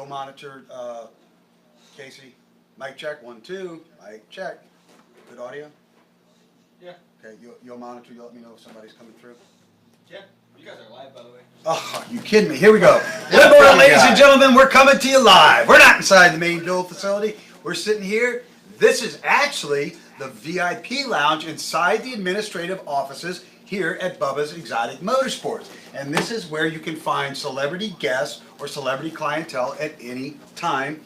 You'll monitor, Casey. Mic check, 1, 2. Mic check. Good audio? Yeah. Okay, you'll monitor, you'll let me know if somebody's coming through. Yeah. You guys are live, by the way. Oh, you kidding me? Here we go. Good morning, ladies and gentlemen. We're coming to you live. We're not inside the main build facility. We're sitting here. This is actually the VIP lounge inside the administrative offices here at Bubba's Exotic Motorsports. And this is where you can find celebrity guests or celebrity clientele at any time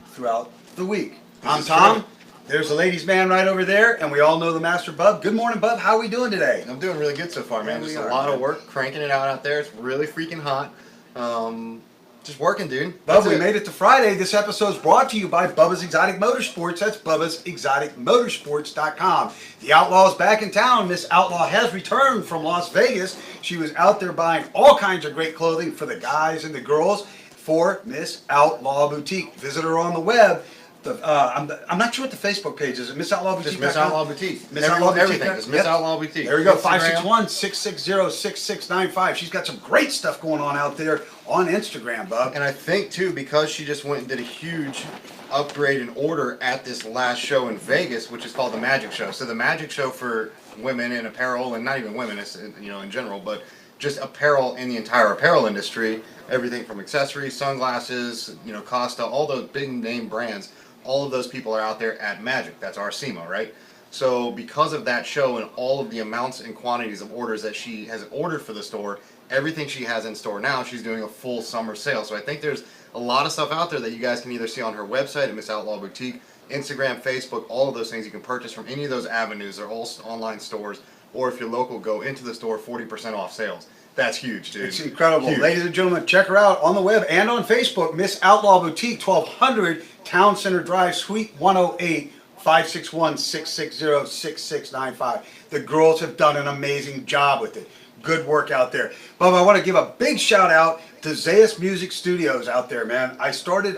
throughout the week. I'm Tom. There's the ladies' man right over there, and we all know the master Bub. Good morning, Bub. How are we doing today? I'm doing really good so far, man. Yeah, Just we a are, lot man. of work, cranking it out there. It's really freaking hot. Just working, dude. Bub, we made it to Friday. This episode is brought to you by Bubba's Exotic Motorsports. That's Bubba'sExoticMotorsports.com. The Outlaw is back in town. Miss Outlaw has returned from Las Vegas. She was out there buying all kinds of great clothing for the guys and the girls for Miss Outlaw Boutique. Visit her on the web. I'm not sure what the Facebook page is. Is it Miss Outlaw Boutique? Just Miss Outlaw Boutique. Miss Outlaw Boutique. Everything. Just Miss Outlaw Boutique. There we go. Instagram. 561-660-6695. She's got some great stuff going on out there on Instagram, Bub. And I think, too, because she just went and did a huge upgrade and order at this last show in Vegas, which is called the Magic Show. So the Magic Show for women in apparel, and not even women, it's, in general, but just apparel in the entire apparel industry. Everything from accessories, sunglasses, Costa, all those big name brands. All of those people are out there at Magic. That's our SEMA, right? So because of that show and all of the amounts and quantities of orders that she has ordered for the store, everything she has in store now, she's doing a full summer sale. So I think there's a lot of stuff out there that you guys can either see on her website at Miss Outlaw Boutique, Instagram, Facebook, all of those things you can purchase from any of those avenues. They're all online stores. Or if you're local, go into the store, 40% off sales. That's huge, dude. It's incredible. Huge. Ladies and gentlemen, check her out on the web and on Facebook. Miss Outlaw Boutique, 1200 Town Center Drive, Suite 108, 561-660-6695. The girls have done an amazing job with it. Good work out there. Bubba, I want to give a big shout out to Zayas Music Studios out there, man. I started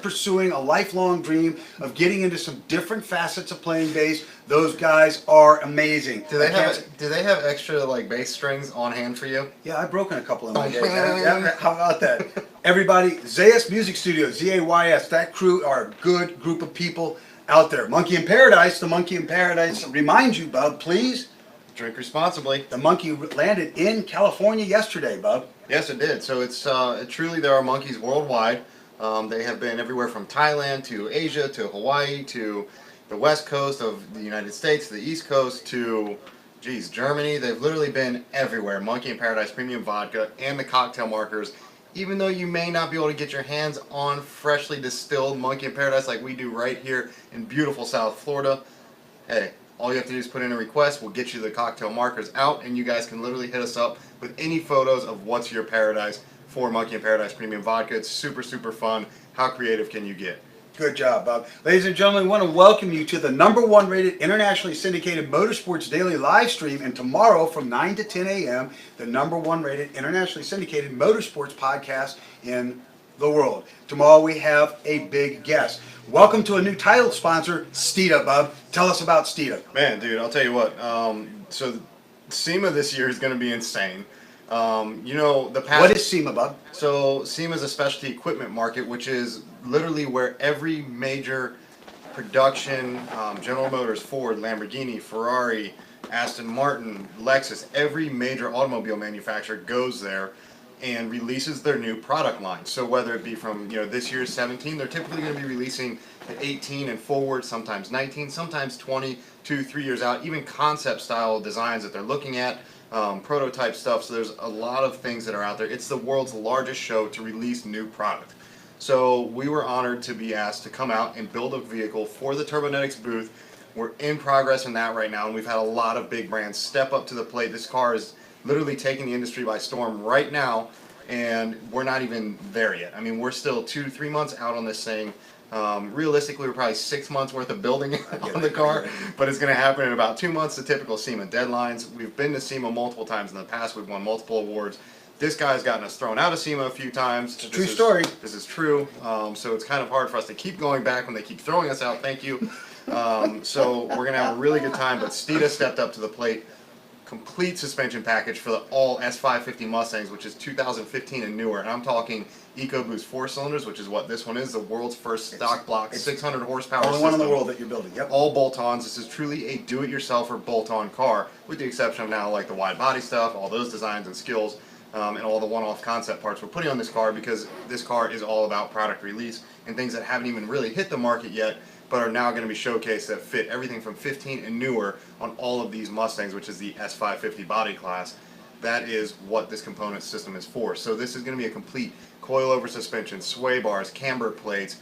pursuing a lifelong dream of getting into some different facets of playing bass. Those guys are amazing. Do they have extra bass strings on hand for you? Yeah, I've broken a couple in my day. Yeah, how about that? Everybody, Zayas Music Studios, Z-A-Y-S, that crew are a good group of people out there. Monkey in Paradise, the Monkey in Paradise. Remind you, Bub, please. Drink responsibly. The monkey landed in California yesterday, Bub. Yes, it did. So it's truly, there are monkeys worldwide. They have been everywhere from Thailand to Asia to Hawaii to the west coast of the United States, the east coast to, Germany. They've literally been everywhere. Monkey in Paradise Premium Vodka and the cocktail markers. Even though you may not be able to get your hands on freshly distilled Monkey in Paradise like we do right here in beautiful South Florida, hey, all you have to do is put in a request. We'll get you the cocktail markers out, and you guys can literally hit us up with any photos of what's your paradise for Monkey in Paradise Premium Vodka. It's super, super fun. How creative can you get? Good job, Bob. Ladies and gentlemen, we want to welcome you to the #1 rated internationally syndicated Motorsports Daily live stream, and tomorrow from 9 to 10 a.m., the #1 rated internationally syndicated Motorsports podcast in the world. Tomorrow we have a big guest. Welcome to a new title sponsor, Steeda, Bub. Tell us about Steeda. Man, dude, I'll tell you what. So SEMA this year is going to be insane. The past. What is SEMA, Bub? So SEMA is a specialty equipment market, which is literally where every major production, General Motors, Ford, Lamborghini, Ferrari, Aston Martin, Lexus, every major automobile manufacturer goes there and releases their new product line. So whether it be from this year's 17, they're typically going to be releasing the 18 and forward, sometimes 19, sometimes 20, 2-3 years out, even concept style designs that they're looking at, prototype stuff. So there's a lot of things that are out there. It's the world's largest show to release new product. So we were honored to be asked to come out and build a vehicle for the Turbonetics booth. We're in progress in that right now, and we've had a lot of big brands step up to the plate. This car is literally taking the industry by storm right now, and we're not even there yet. I mean, we're still 2-3 months out on this thing. Realistically, we're probably 6 months worth of building on the car, but it's going to happen in about 2 months, the typical SEMA deadlines. We've been to SEMA multiple times in the past. We've won multiple awards. This guy's gotten us thrown out of SEMA a few times. It's a true story. This is true. So it's kind of hard for us to keep going back when they keep throwing us out. Thank you. So we're going to have a really good time, but Steeda stepped up to the plate. complete suspension package for the all S550 Mustangs, which is 2015 and newer. And I'm talking EcoBoost 4 cylinders, which is what this one is, the world's first stock block 600 horsepower Only system. one in the world that you're building. Yep. All bolt-ons. This is truly a do-it-yourselfer bolt-on car, with the exception of now like the wide body stuff, all those designs and skills, and all the one-off concept parts we're putting on this car, because this car is all about product release and things that haven't even really hit the market yet, but are now going to be showcased that fit everything from 15 and newer on all of these Mustangs, which is the S550 body class. That is what this component system is for. So this is going to be a complete coilover suspension, sway bars, camber plates,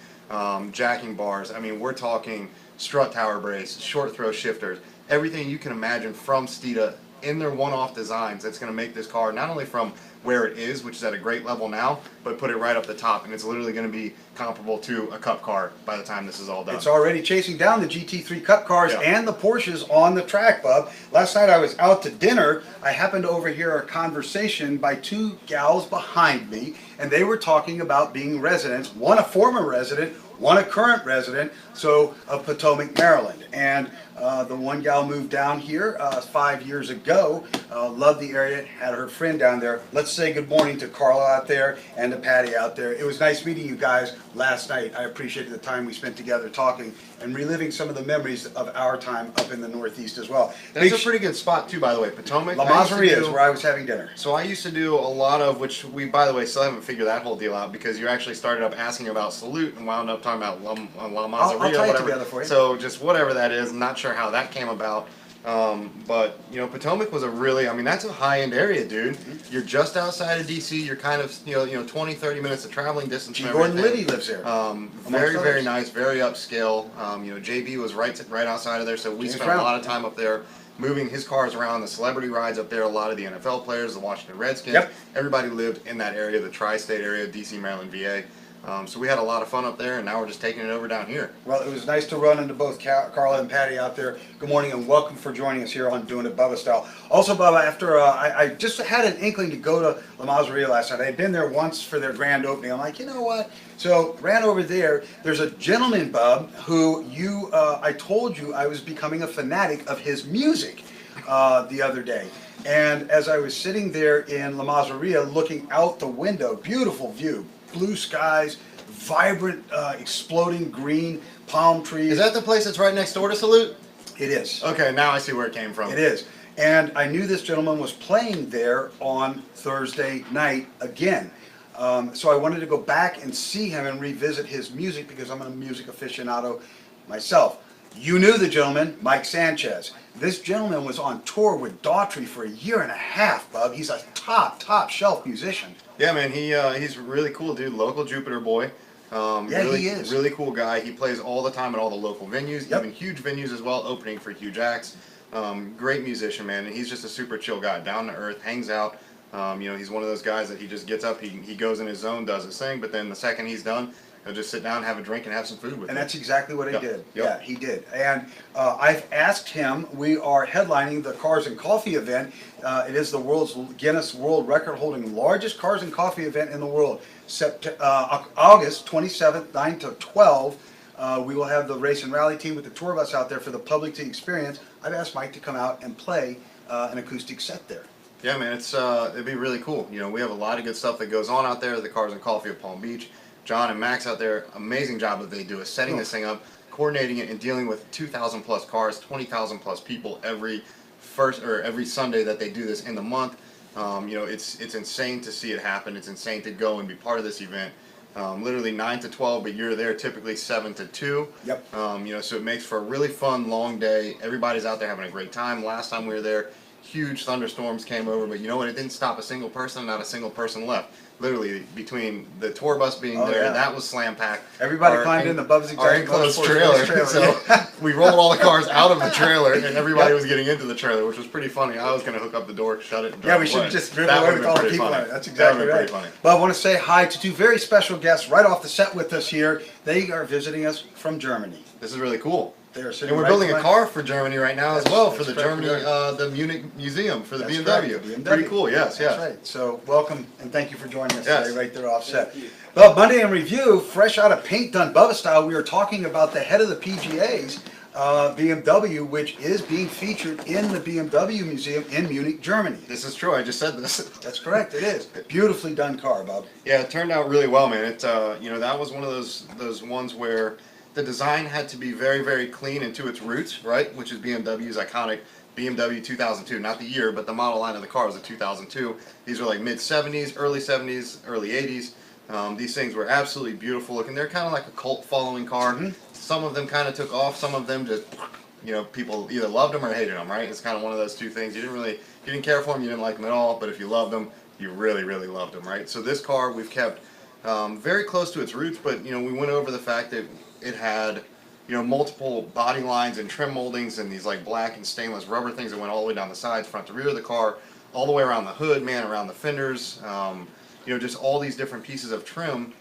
jacking bars. I mean, we're talking strut tower brace, short throw shifters, everything you can imagine from Steeda in their one-off designs that's going to make this car not only from where it is, which is at a great level now, but put it right up the top, and it's literally going to be comparable to a Cup car by the time this is all done. It's already chasing down the GT3 Cup cars Yeah. and the Porsches on the track, Bub. Last night I was out to dinner. I happened to overhear a conversation by two gals behind me, and they were talking about being residents, one a former resident, one a current resident, so of Potomac, Maryland. And the one gal moved down here 5 years ago, loved the area, had her friend down there. Let's say good morning to Carla out there and to Patty out there. It was nice meeting you guys last night. I appreciated the time we spent together talking and reliving some of the memories of our time up in the Northeast as well. That's a pretty good spot too, by the way. Potomac. La Mazeria is where I was having dinner. So I used to do a lot of, which we, by the way, still haven't figured that whole deal out, because you actually started up asking about Salute and wound up talking about La Mazeria, I'll tie it whatever. together for you. So just whatever that is, I'm not sure how that came about. But you know, Potomac was a really, I mean, that's a high-end area, dude. Mm-hmm. You're just outside of DC. You're kind of, you know, 20, 30 minutes of traveling distance. G. from Gordon everything. Liddy lives there. Very, very others. nice, very upscale. You know, JB was right outside of there, so we James spent Brown. a lot of time up there, moving his cars around, the celebrity rides up there. A lot of the NFL players, the Washington Redskins, Yep. everybody lived in that area, the tri-state area, DC, Maryland, VA. So we had a lot of fun up there, and now we're just taking it over down here. Well, it was nice to run into both Carla and Patty out there. Good morning and welcome for joining us here on Doing It Bubba Style. Also, Bubba, after I just had an inkling to go to La Mazeria last night. I had been there once for their grand opening. I'm like, you know what? So ran over there. There's a gentleman, Bub, who I told you I was becoming a fanatic of his music the other day. And as I was sitting there in La Mazeria looking out the window, beautiful view, blue skies, vibrant, exploding green palm trees. Is that the place that's right next door to Salute? It is. Okay, now I see where it came from. It is. And I knew this gentleman was playing there on Thursday night again. So I wanted to go back and see him and revisit his music because I'm a music aficionado myself. You knew the gentleman, Mike Sanchez. This gentleman was on tour with Daughtry for a year and a half, Bub. He's a top shelf musician. Yeah, man, he's really cool, dude. Local Jupiter boy. Yeah, really, he is. Really cool guy. He plays all the time at all the local venues, Yep. even huge venues as well, opening for huge acts. Great musician, man, and he's just a super chill guy, down to earth, hangs out. You know, he's one of those guys that he just gets up, he goes in his zone, does his thing, but then the second he's done, he'll just sit down, have a drink, and have some food with And you. that's exactly what he Yep. did. Yep. Yeah, he did. And I've asked him, we are headlining the Cars and Coffee event. It is the world's Guinness World Record holding largest cars and coffee event in the world. August 27th, 9 to 12. We will have the race and rally team with the tour bus out there for the public to experience. I've asked Mike to come out and play an acoustic set there. Yeah, man, it'd be really cool. You know, we have a lot of good stuff that goes on out there, the Cars and Coffee of Palm Beach. John and Max out there, amazing job that they do is setting this thing up, coordinating it, and dealing with 2,000 plus cars, 20,000 plus people every Sunday that they do this in the month. You know, it's insane to see it happen. It's insane to go and be part of this event. Literally 9 to 12, but you're there typically 7 to 2. Yep. You know, so it makes for a really fun, long day. Everybody's out there having a great time. Last time we were there, huge thunderstorms came over, but you know what? It didn't stop a single person, not a single person left. Literally, between the tour bus being there, yeah. that was slam packed. Everybody climbed in the Bubba's Our Exotic enclosed Motorsports trailer. So we rolled all the cars out of the trailer, and everybody was getting into the trailer, which was pretty funny. I was going to hook up the door, shut it, and Yeah, drive we should away. just driven That away would've with been all the pretty people funny. on it. That's That exactly would've been right. pretty funny. Well, I want to say hi to two very special guests right off the set with us here. They are visiting us from Germany. This is really cool. They are sitting And we're right building to a my- car for Germany right now as well, for That's the correct, Germany, we are. the Munich Museum, for the That's BMW. correct, BMW. Pretty cool, yes, yes. That's right. So welcome and thank you for joining us Yes. today right there offset. Well, Monday in Review, fresh out of paint done Bubba style, we were talking about the head of the PGAs BMW, which is being featured in the BMW Museum in Munich, Germany. This is true. I just said this. That's correct. It is. Beautifully done car, Bob. Yeah, it turned out really well, man. It that was one of those ones where the design had to be very, very clean and to its roots, right? Which is BMW's iconic BMW 2002, not the year, but the model line of the car was a 2002. These are like mid 70s, early 80s. These things were absolutely beautiful looking. They're kind of like a cult following car. Mm-hmm. Some of them kind of took off. Some of them just, people either loved them or hated them, right? It's kind of one of those two things. You didn't care for them, you didn't like them at all. But if you loved them, you really, really loved them, right? So this car we've kept very close to its roots, but we went over the fact that it had multiple body lines and trim moldings and these like black and stainless rubber things that went all the way down the sides, front to rear of the car, all the way around the hood, man, around the fenders, just all these different pieces of trim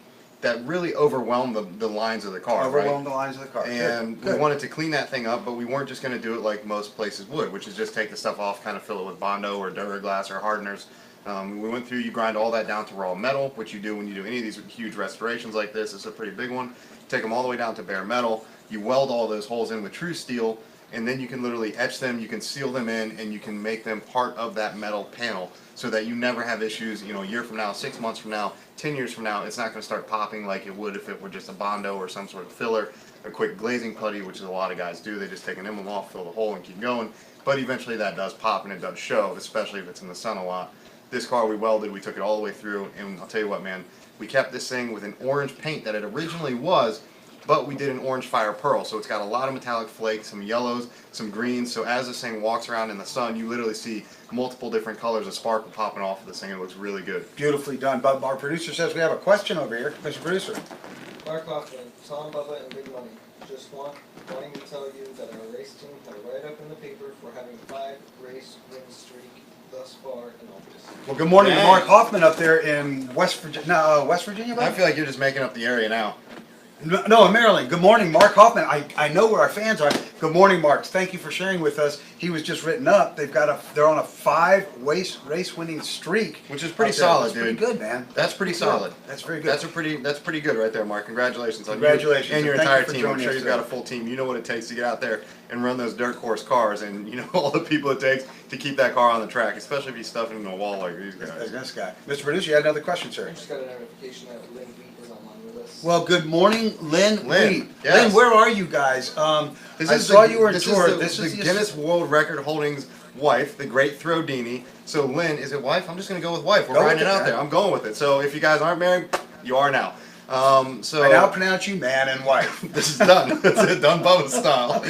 that really overwhelmed the lines of the car, Overwhelmed right? the lines of the car. And Good. we wanted to clean that thing up, but we weren't just going to do it like most places would, which is just take the stuff off, kind of fill it with Bondo or Duraglass or hardeners. We went through, you grind all that down to raw metal, which you do when you do any of these huge restorations like this. It's a pretty big one. Take them all the way down to bare metal. You weld all those holes in with true steel, and then you can literally etch them, you can seal them in, and you can make them part of that metal panel so that you never have issues, a year from now, 6 months from now, 10 years from now, it's not going to start popping like it would if it were just a Bondo or some sort of filler, a quick glazing putty, which is a lot of guys do. They just take an emblem off, fill the hole, and keep going. But eventually that does pop and it does show, especially if it's in the sun a lot. This car we welded, we took it all the way through, and I'll tell you what, man, we kept this thing with an orange paint that it originally was, but we did an orange fire pearl, so it's got a lot of metallic flakes, some yellows, some greens, so as this thing walks around in the sun, you literally see multiple different colors of sparkle popping off of this thing. It looks really good. Beautifully done. Bob, our producer says we have a question over here. Mr. Producer. Mark Hoffman, Tom, Bubba, and Big Money. Just wanting to tell you that our race team had a write-up in the paper for having 5 race win streak thus far in August. Well, good morning to Dang. Mark Hoffman up there in West Virginia. No, West Virginia, Bob? I feel like you're just making up the area now. No, in Maryland. Good morning, Mark Hoffman. I know where our fans are. Good morning, Mark. Thank you for sharing with us. He was just written up. They're on a 5 race winning streak, Which is pretty out there. solid, That's dude. pretty good, man. That's pretty solid. That's very good. That's pretty good right there, Mark. Congratulations on Congratulations, you and your and thank entire you for team. I'm joining sure us you've got a today. full team. You know what it takes to get out there and run those dirt course cars, and you know all the people it takes to keep that car on the track, especially if you stuff it in a wall like these As guys. this guy. Mr. Producer, you had another question, sir. I just got a notification that Lynn Wheat is online with us. Well, good morning, Lynn. Lynn, Wheat. yes. Lynn, where are you guys? I saw you were in tour. This is the Guinness World Record holdings wife, the great Throdini. So Lynn, is it wife? I'm just going to go with wife. We're Go with riding it it, out man. there. I'm going with it. So if you guys aren't married, you are now. So I now pronounce you man and wife. this is done. It's done Bubba style.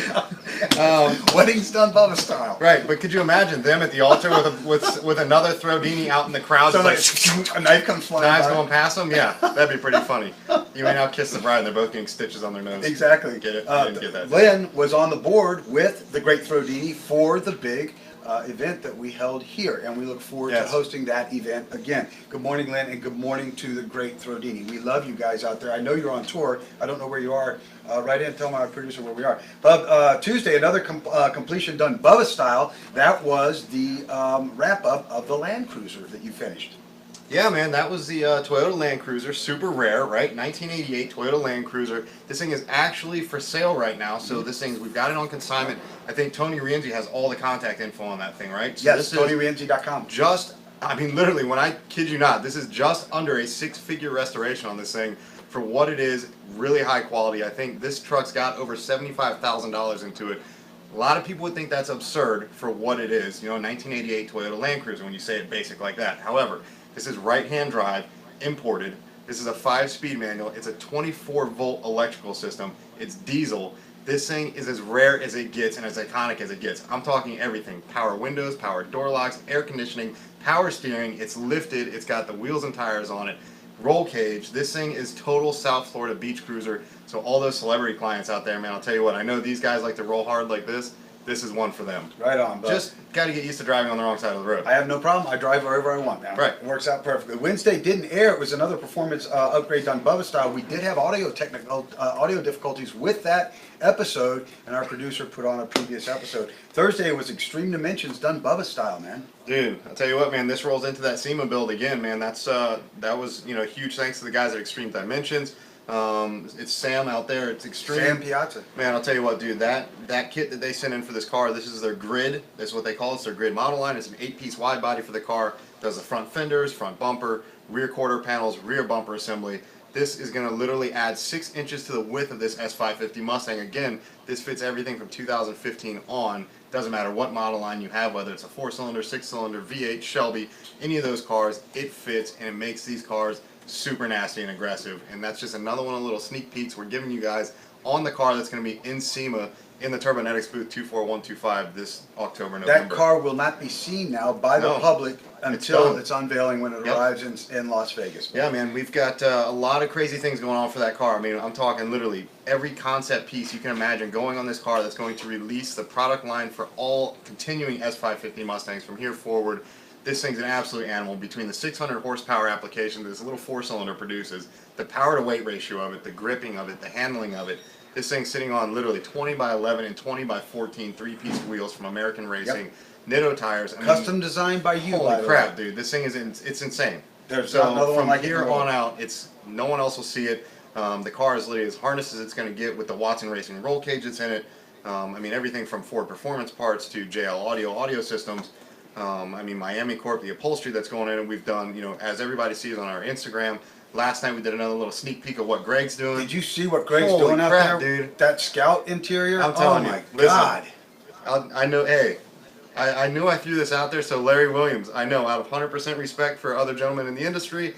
Wedding's done Bubba style. Right, but could you imagine them at the altar with another Throdini out in the crowd? So just like a knife comes flying knives by. going past them? Yeah, that'd be pretty funny. You may now kiss the bride and they're both getting stitches on their nose. Exactly. Get it? I didn't get that. Lynn was on the board with the great Throdini for the big event that we held here, and we look forward to Yes. hosting that event again. Good morning, Lynn, and good morning to the great Throdini. We love you guys out there. I know you're on tour. I don't know where you are. Right in, tell my producer where we are. But Tuesday, another completion done Bubba style. That was the wrap-up of the Land Cruiser that you finished. Yeah, man, that was the Toyota Land Cruiser, super rare, right? 1988 Toyota Land Cruiser. This thing is actually for sale right now, so this thing, we've got it on consignment. I think Tony Rienzi has all the contact info on that thing, right? So Yes, this is TonyRienzi.com. literally, when I kid you not, this is just under a 6-figure restoration on this thing for what it is, really high quality. I think this truck's got over $75,000 into it. A lot of people would think that's absurd for what it is, 1988 Toyota Land Cruiser when you say it basic like that. However, this is right-hand drive, imported. This is a 5-speed manual. It's a 24-volt electrical system. It's diesel. This thing is as rare as it gets and as iconic as it gets. I'm talking everything. Power windows, power door locks, air conditioning, power steering. It's lifted. It's got the wheels and tires on it. Roll cage. This thing is total South Florida beach cruiser. So all those celebrity clients out there, man, I'll tell you what, I know these guys like to roll hard like this. This is one for them. Right on, bud. Just got to get used to driving on the wrong side of the road. I have no problem. I drive wherever I want, man. Right. It works out perfectly. Wednesday didn't air. It was another performance upgrade done Bubba style. We did have audio difficulties with that episode, and our producer put on a previous episode. Thursday was Extreme Dimensions done Bubba style, man. Dude, I'll tell you what, man, this rolls into that SEMA build again, man. That was, huge thanks to the guys at Extreme Dimensions. It's Sam out there. It's extreme. Sam Piazza. Man, I'll tell you what, dude. That kit that they sent in for this car, this is their grid. That's what they call it. It's their grid model line. It's an 8-piece wide body for the car. Does the front fenders, front bumper, rear quarter panels, rear bumper assembly. This is going to literally add 6 inches to the width of this S550 Mustang. Again, this fits everything from 2015 on. Doesn't matter what model line you have, whether it's a 4-cylinder, 6-cylinder, V8, Shelby, any of those cars, it fits and it makes these cars super nasty and aggressive. And that's just another one of the little sneak peeks we're giving you guys on the car that's going to be in SEMA in the Turbonetics booth 24125 this October, November. That car will not be seen now by the public until it's unveiling when it arrives in Las Vegas. Yeah, man, we've got a lot of crazy things going on for that car. I mean, I'm talking literally every concept piece you can imagine going on this car that's going to release the product line for all continuing S550 Mustangs from here forward. This thing's an absolute animal. Between the 600 horsepower application that this little 4-cylinder produces, the power to weight ratio of it, the gripping of it, the handling of it, this thing's sitting on literally 20 by 11 and 20 by 14 3-piece wheels from American Racing. Yep. Nitto tires. I mean, custom designed by you. Holy crap, dude! This thing is it's insane. There's so another one from like here on out, it's no one else will see it. The car is literally as harnessed as it's going to get with the Watson Racing roll cage that's in it. I mean everything from Ford Performance parts to JL audio systems. I mean Miami Corp, the upholstery that's going in, and we've done, as everybody sees on our Instagram. Last night we did another little sneak peek of what Greg's doing. Did you see what Greg's Holy doing crap, out there? dude. That Scout interior? I'm telling you. Oh my Listen, God. I know, hey, I knew I threw this out there, so Larry Williams, I know, out of 100% respect for other gentlemen in the industry,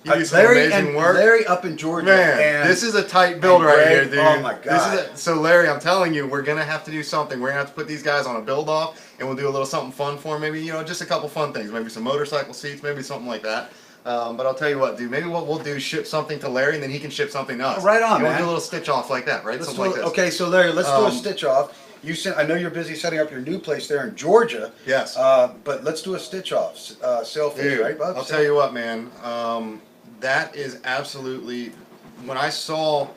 you do some amazing work. Larry up in Georgia. Man, and this is a tight build right here, dude. Oh my God. So Larry, I'm telling you, we're going to have to do something. We're going to have to put these guys on a build-off, and we'll do a little something fun for them. Maybe, just a couple fun things. Maybe some motorcycle seats, maybe something like that. But I'll tell you what, dude. Maybe what we'll do is ship something to Larry, and then he can ship something to us. Right on, man. We'll do a little stitch off like that, right? Something like this. Okay, so Larry, let's do a stitch off. I know you're busy setting up your new place there in Georgia. Yes. But let's do a stitch off. Selfie, right, Bub? I'll tell you what, man. That is absolutely. When I saw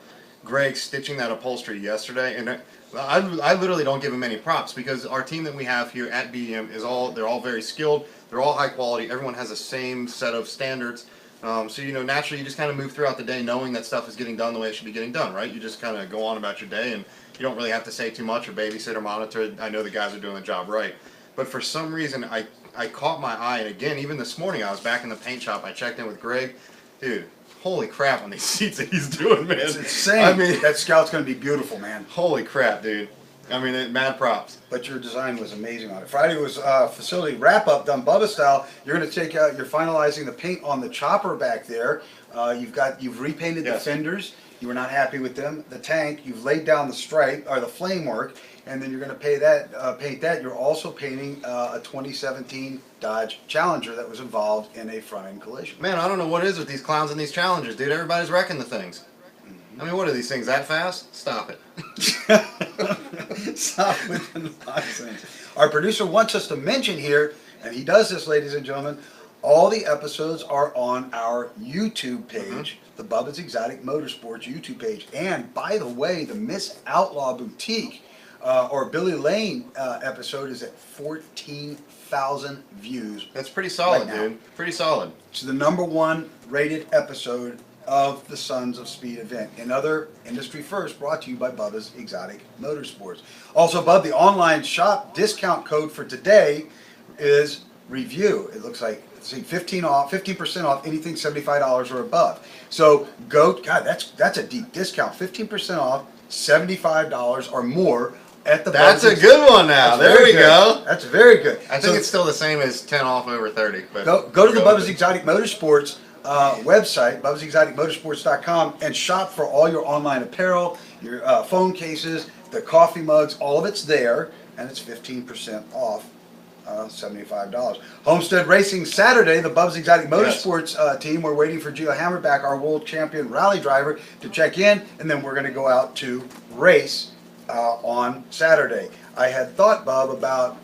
Greg stitching that upholstery yesterday, and I literally don't give him any props because our team that we have here at BDM they're all very skilled. They're all high quality. Everyone has the same set of standards. So naturally you just kind of move throughout the day knowing that stuff is getting done the way it should be getting done, right? You just kind of go on about your day and you don't really have to say too much or babysit or monitor. I know the guys are doing the job right. But for some reason I caught my eye, and again, even this morning I was back in the paint shop. I checked in with Greg. Dude, holy crap on these seats that he's doing, man. It's insane. I mean, that Scout's going to be beautiful, man. Holy crap, dude. I mean, mad props. But your design was amazing on it. Friday was facility wrap-up done Bubba style. You're going to take out, you're finalizing the paint on the chopper back there. You've repainted the fenders. You were not happy with them. The tank, you've laid down the stripe, or the flame work, and then you're going to paint that. You're also painting a 2017 Dodge Challenger that was involved in a front-end collision. Man, I don't know what it is with these clowns and these Challengers, dude. Everybody's wrecking the things. I mean, what are these things, that fast? Stop it. Stop with the nonsense. Our producer wants us to mention here, and he does this, ladies and gentlemen, all the episodes are on our YouTube page, the Bubba's Exotic Motorsports YouTube page. And by the way, the Miss Outlaw Boutique, or Billy Lane episode is at 14,000 views. That's pretty solid, right now. dude. Pretty solid. It's the #1 rated episode of the Sons of Speed event. Another industry first brought to you by Bubba's Exotic Motorsports. Also, Bub, the online shop discount code for today is review. It looks like, see, 15% off anything $75 or above. So go, God, that's a deep discount. 15% off, $75 or more at the That's Bubba's. a good one now. There we go. That's very good. I think it's still the same as 10 off over 30. But go to the Bubba's Exotic Motorsports website, Bubba'sExoticMotorsports.com, and shop for all your online apparel, your phone cases, the coffee mugs, all of it's there, and it's 15% off, $75. Homestead Racing Saturday, the Bubba's Exotic Motorsports team, we're waiting for Gio Hammerback, our world champion rally driver, to check in, and then we're going to go out to race on Saturday. I had thought, Bub, about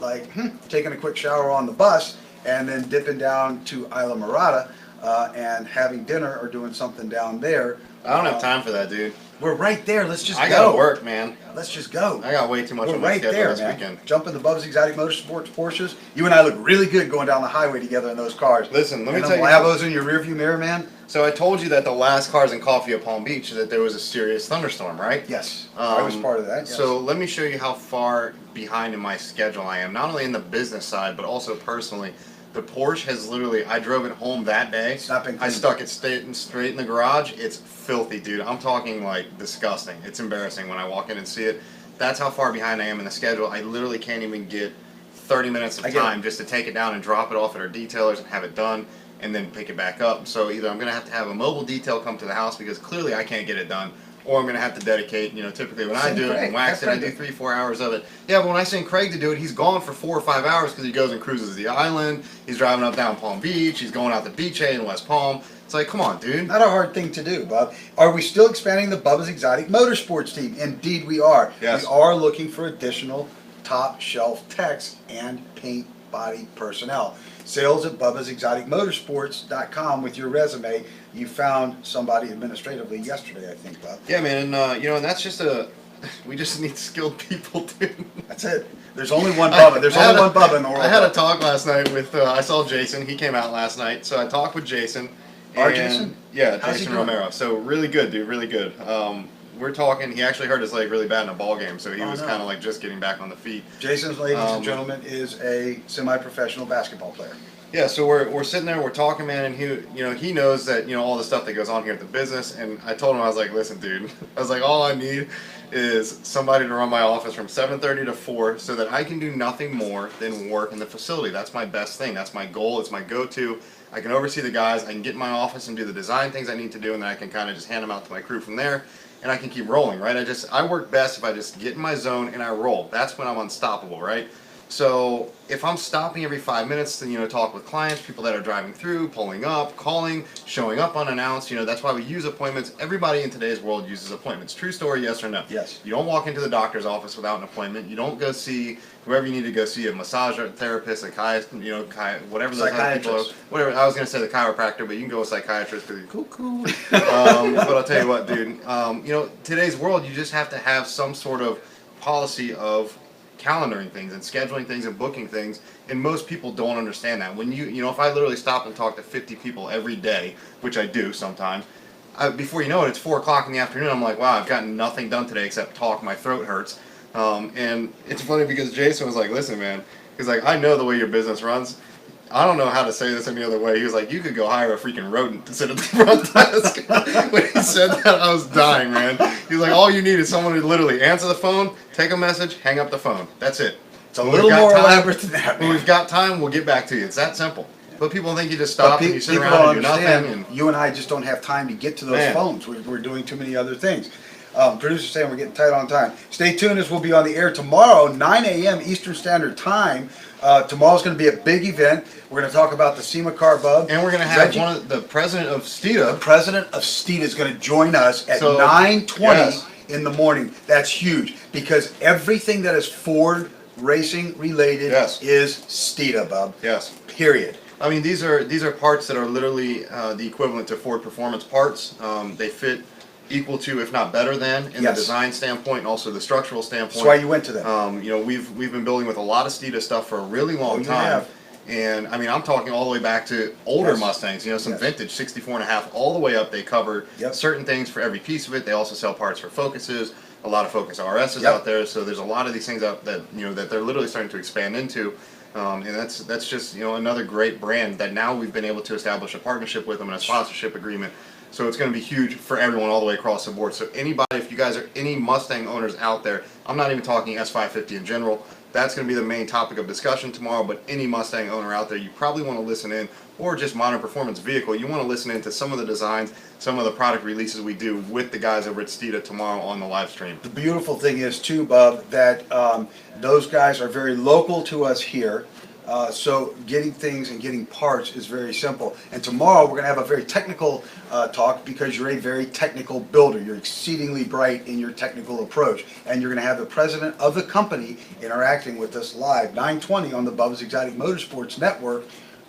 taking a quick shower on the bus and then dipping down to Isla Mirada and having dinner or doing something down there. I don't have time for that, dude. We're right there. Let's just I go. gotta work, man. Let's just go. I got way too much We're on my right schedule there, this man. weekend. Jump in the Bubba's Exotic Motorsports Porsches. You and I look really good going down the highway together in those cars. Listen, let me and tell you. Lavos in your rearview mirror, man. So I told you that the last Cars and Coffee at Palm Beach that there was a serious thunderstorm, right? Yes, I was part of that. Yes. So let me show you how far behind in my schedule I am, not only in the business side, but also personally. The Porsche has literally, I drove it home that day. It's not been I cleaned. stuck it straight in the garage. It's filthy, dude. I'm talking like disgusting. It's embarrassing when I walk in and see it. That's how far behind I am in the schedule. I literally can't even get 30 minutes of time just to take it down and drop it off at our detailers and have it done and then pick it back up. So either I'm going to have a mobile detail come to the house because clearly I can't get it done, or I'm going to have to dedicate, typically when I do it and wax it, I do 3-4 hours of it. Yeah, but when I send Craig to do it, he's gone for 4 or 5 hours because he goes and cruises the island. He's driving up down Palm Beach. He's going out to Beach A in West Palm. It's like, come on, dude. Not a hard thing to do, Bob. Are we still expanding the Bubba's Exotic Motorsports team? Indeed we are. Yes. We are looking for additional top shelf techs and paint body personnel. Sales at Bubba'sExoticMotorsports.com with your resume. You found somebody administratively yesterday, I think, Bob. Yeah, man, and and that's just we just need skilled people, dude. That's it. There's only one Bubba. There's only one Bubba in the world. I had a talk last night with, I saw Jason. He came out last night, so I talked with Jason. Our Jason? Yeah, How's he Jason doing? Romero. So really good, dude, really good. We're talking, he actually hurt his leg really bad in a ball game, so he was no. kind of like just getting back on the feet. Jason, ladies and gentlemen, is a semi-professional basketball player. Yeah, so we're sitting there, we're talking, man, and he knows that, all the stuff that goes on here at the business, and I told him, I was like, listen, dude, I was like, all I need is somebody to run my office from 7:30 to 4 so that I can do nothing more than work in the facility. That's my best thing. That's my goal. It's my go-to. I can oversee the guys. I can get in my office and do the design things I need to do, and then I can kind of just hand them out to my crew from there, and I can keep rolling, right? I work best if I just get in my zone and I roll. That's when I'm unstoppable, right? So if I'm stopping every 5 minutes to talk with clients, people that are driving through, pulling up, calling, showing up unannounced, that's why we use appointments. Everybody in today's world uses appointments. True story, yes or no? Yes. You don't walk into the doctor's office without an appointment. You don't go see whoever you need to go see, a massage therapist, a whatever those other people are. Whatever. I was going to say the chiropractor, but you can go with psychiatrist because you're cool. But I'll tell you what, dude. Today's world, you just have to have some sort of policy of calendaring things and scheduling things and booking things, and most people don't understand that. When if I literally stop and talk to 50 people every day, which I do sometimes, before you know it, it's 4 o'clock in the afternoon. I'm like, wow, I've gotten nothing done today except talk. My throat hurts. And it's funny because Jason was like, listen, man, he's like, I know the way your business runs. I don't know how to say this any other way. He was like, you could go hire a freaking rodent to sit at the front desk. When he said that, I was dying, man. He's like, all you need is someone to literally answer the phone, take a message, hang up the phone. That's it. It's a little more elaborate than that, When man. we've got time, we'll get back to you. It's that simple. But people think you just stop and you sit around and do nothing. And you and I just don't have time to get to those Man. phones. We're doing too many other things. Producer's saying we're getting tight on time. Stay tuned as we'll be on the air tomorrow, 9 a.m. Eastern Standard Time. Tomorrow's going to be a big event. We're going to talk about the SEMA car, Bub. And we're going to have the president of The Steeda. president of Steeda is going to join us at So, 9:20 yes. in the morning. That's huge because everything that is Ford racing related Yes. is Steeda, Bub. Yes. Period. I mean, these are parts that are literally the equivalent to Ford Performance parts. They fit equal to, if not better than, in the Yes. design standpoint and also the structural standpoint. That's why you went to them. We've been building with a lot of Steeda stuff for a really long you time. have. And I mean, I'm talking all the way back to older Yes. Mustangs, some Yes. vintage 64 and a half, all the way up. They cover Yep. certain things for every piece of it. They also sell parts for Focuses, a lot of Focus RSs Yep. out there. So there's a lot of these things out that that they're literally starting to expand into. And that's just another great brand that now we've been able to establish a partnership with them and a sponsorship agreement. So it's going to be huge for everyone all the way across the board. So anybody, if you guys are any Mustang owners out there, I'm not even talking S550 in general. That's going to be the main topic of discussion tomorrow. But any Mustang owner out there, you probably want to listen in, or just modern performance vehicle, you want to listen into some of the designs, some of the product releases we do with the guys over at Steeda tomorrow on the live stream. The beautiful thing is too, Bub, that those guys are very local to us here. So getting things and getting parts is very simple. And tomorrow we're going to have a very technical talk because you're a very technical builder. You're exceedingly bright in your technical approach. And you're going to have the president of the company interacting with us live, 9:20 on the Bubba's Exotic Motorsports Network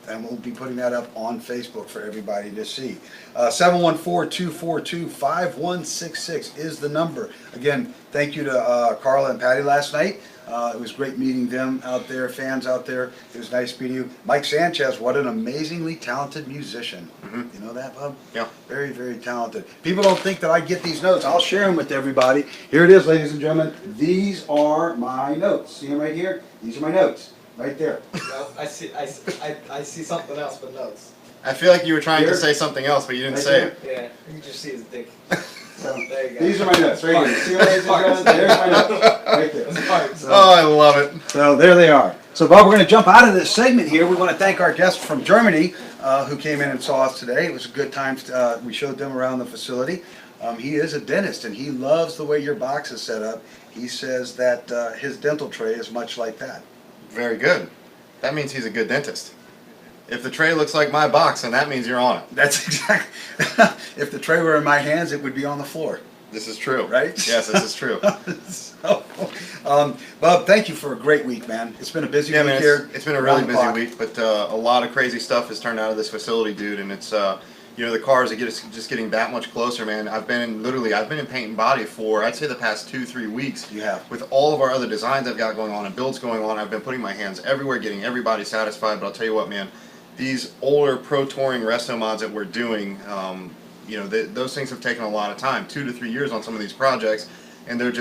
and we'll be putting that up on Facebook for everybody to see. 714-242-5166 is the number. Again, thank you to Carla and Patty last night. It was great meeting them out there, fans out there. It was nice meeting you. Mike Sanchez, what an amazingly talented musician. You know that, Bub? Yeah. Very, very talented. People don't think that I get these notes. I'll share them with everybody. Here it is, ladies and gentlemen. These are my notes. See them right here? These are my notes. Right there. No, I see something else but notes. I feel like you were trying Here. to say something else, but you didn't Right say there. it. Yeah, you can just see his dick. So, There you go. these are my notes. Right here. See them, ladies and gentlemen? There's my notes. Right there. So, Oh, I love it. So there they are. So Bob, we're going to jump out of this segment here. We want to thank our guests from Germany who came in and saw us today. It was a good time. We showed them around the facility. He is a dentist and he loves the way your box is set up. He says that his dental tray is much like that. Very good. That means he's a good dentist. If the tray looks like my box, then that means you're on it. That's exactly. If the tray were in my hands, it would be on the floor. This is true. Right? Yes, this is true. So, Bob, thank you for a great week, man. It's been a busy Yeah, week man, here. it's been a really around the busy clock. week, but a lot of crazy stuff has turned out of this facility, dude, and it's you know, the cars are just getting that much closer, man. I've been in paint and body for, I'd say, the past 2-3 weeks. You have. With all of our other designs I've got going on and builds going on, I've been putting my hands everywhere, getting everybody satisfied. But I'll tell you what, man, these older Pro Touring resto mods that we're doing, you know, those things have taken a lot of time, 2 to 3 years on some of these projects, and they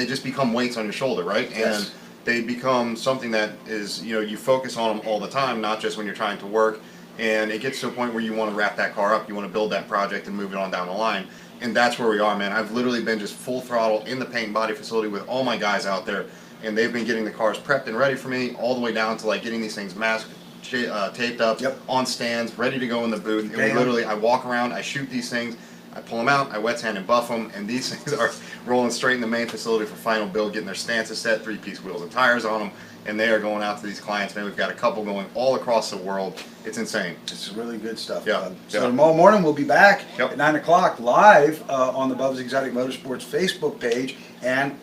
just become weights on your shoulder, right? Yes. And they become something that is, you know, you focus on them all the time, not just when you're trying to work. And it gets to a point where you want to wrap that car up, you want to build that project and move it on down the line. And that's where we are, man. I've literally been just full throttle in the paint and body facility with all my guys out there, and they've been getting the cars prepped and ready for me, all the way down to like getting these things masked, taped up, Yep. on stands, ready to go in the booth. And Okay. we literally, I walk around, I shoot these things, I pull them out, I wet sand and buff them, and these things are rolling straight in the main facility for final build, getting their stances set, 3-piece wheels and tires on them, and they are going out to these clients. Man, we've got a couple going all across the world. It's insane. It's really good stuff. Yeah, So yeah. tomorrow morning we'll be back Yep. at 9 o'clock live on the Bubba's Exotic Motorsports Facebook page, and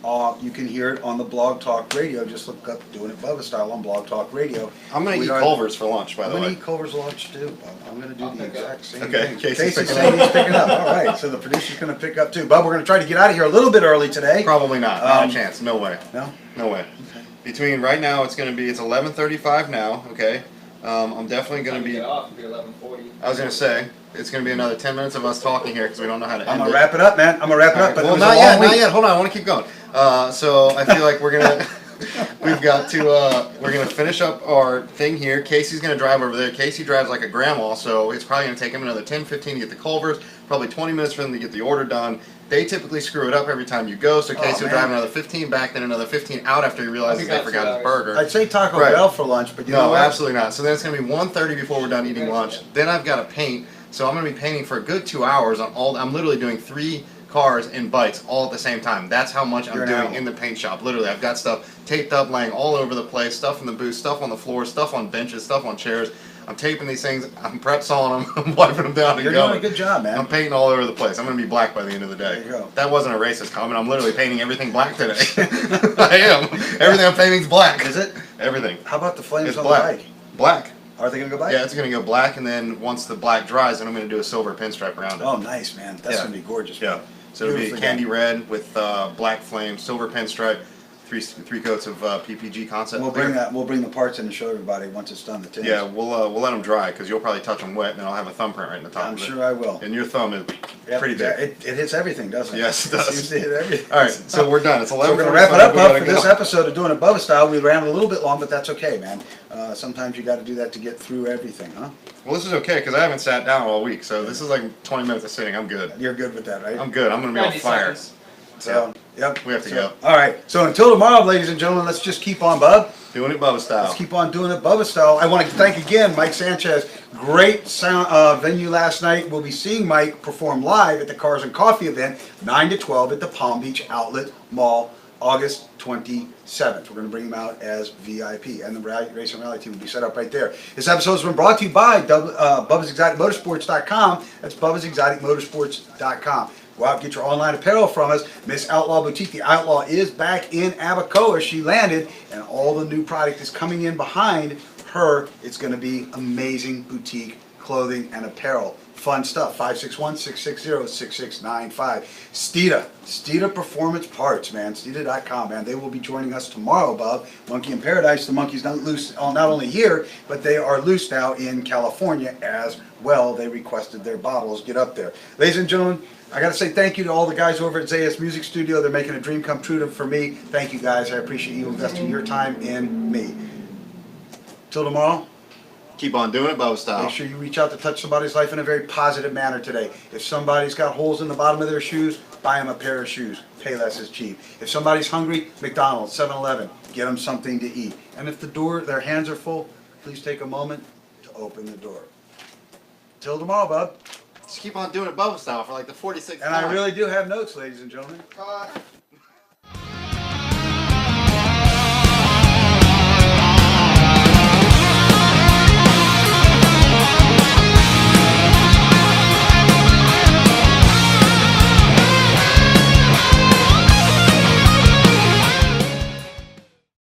you can hear it on the Blog Talk Radio. Just look up Doing It Bubba Style on Blog Talk Radio. I'm going to We eat are- Culver's for lunch, by I'm the going way. to eat Culver's lunch too. I'm going to do I'll the pick up. exact same Okay, thing. Casey's picking saying up. he's picking up. All right, so the producer's going to pick up too. Bub, we're going to try to get out of here a little bit early today. Probably not. Not a chance. No way. No? No way. Between right now, it's 11:35 now. Okay. I'm definitely going Time to be. get off, it'll be 11:40. I was going to say it's going to be another 10 minutes of us talking here because we don't know how to I'm end going it. to wrap it up, man. I'm going to wrap it up. But Well, it was a not long yet. week. Not yet. Hold on. I want to keep going. So I feel like we're gonna we're gonna finish up our thing here. Casey's gonna drive over there. Casey drives like a grandma, so it's probably gonna take him another 10-15 to get the Culvers. Probably 20 minutes for them to get the order done. They typically screw it up every time you go, so Casey will man. drive another 15 back, then another 15 out after he realizes think they that's forgot 2 his hours. burger. I'd say Taco Right. Bell for lunch, but you know No, what? absolutely not. So then it's going to be 1:30 before we're done eating lunch. Then I've got to paint. So I'm going to be painting for a good 2 hours on all. I'm literally doing 3 cars and bikes all at the same time. That's how much You're I'm an doing animal. in the paint shop. Literally, I've got stuff taped up, laying all over the place. Stuff in the booth, stuff on the floor, stuff on benches, stuff on chairs. I'm taping these things. I'm prep sawing them. I'm wiping them down and You're going. doing a good job, man. I'm painting all over the place. I'm going to be black by the end of the day. There you go. That wasn't a racist comment. I'm literally painting everything black today. I am. Everything I'm painting's black. Is it? Everything. How about the flames It's on black. the bike? Black. Are they going to go black? Yeah, it's going to go black, and then once the black dries, then I'm going to do a silver pinstripe around it. Oh, nice, man. That's Yeah. going to be gorgeous. Yeah. Man. So it'll be Beautifully candy done. red with black flame, silver pinstripe, three coats of PPG concept. We'll clear. bring that. We'll bring the parts in to show everybody once it's done. The tins. Yeah, we'll let them dry because you'll probably touch them wet, and then I'll have a thumbprint right in the top I'm of it. sure I will. And your thumb is Yep, pretty yeah, big. it hits everything, doesn't it? Yes, it does. seems to hit everything. All right, so we're done. It's 11. So we're going to wrap it up for this episode of Doing It Bubba Style. We ran a little bit long, but that's okay, man. Sometimes you got to do that to get through everything, huh? Well, this is okay because I haven't sat down all week, so this is like 20 minutes of sitting. I'm good. You're good with that, right? I'm good. I'm going to be on 90 fire. seconds. So, yep. We have to So, go. All right. So until tomorrow, ladies and gentlemen, let's just keep on, Bub. Doing it Bubba style. Let's keep on doing it Bubba style. I want to thank again Mike Sanchez. Great sound venue last night. We'll be seeing Mike perform live at the Cars and Coffee event, 9 to 12 at the Palm Beach Outlet Mall, August 27th. We're going to bring him out as VIP, and the Race and Rally team will be set up right there. This episode has been brought to you by Bubba'sExoticMotorsports.com. That's Bubba'sExoticMotorsports.com. Go out and get your online apparel from us. Miss Outlaw Boutique, the Outlaw, is back in Abacoa. She landed, and all the new product is coming in behind her, it's going to be amazing boutique clothing and apparel. Fun stuff. 561-660-6695. Steeda Performance Parts, man. Steeda.com, man. They will be joining us tomorrow, Bob. Monkey in Paradise. The monkeys not loose, not only here, but they are loose now in California as well. They requested their bottles. Get up there. Ladies and gentlemen, I got to say thank you to all the guys over at Zayas Music Studio. They're making a dream come true for me. Thank you, guys. I appreciate you investing your time in me. Till tomorrow. Keep on doing it, Bubba style. Make sure you reach out to touch somebody's life in a very positive manner today. If somebody's got holes in the bottom of their shoes, buy them a pair of shoes. Pay less is cheap. If somebody's hungry, McDonald's, 7-Eleven, get them something to eat. And if their hands are full, please take a moment to open the door. Till tomorrow, bub. Just keep on doing it, Bubba style, for like the 46th And time. I really do have notes, ladies and gentlemen. Cut.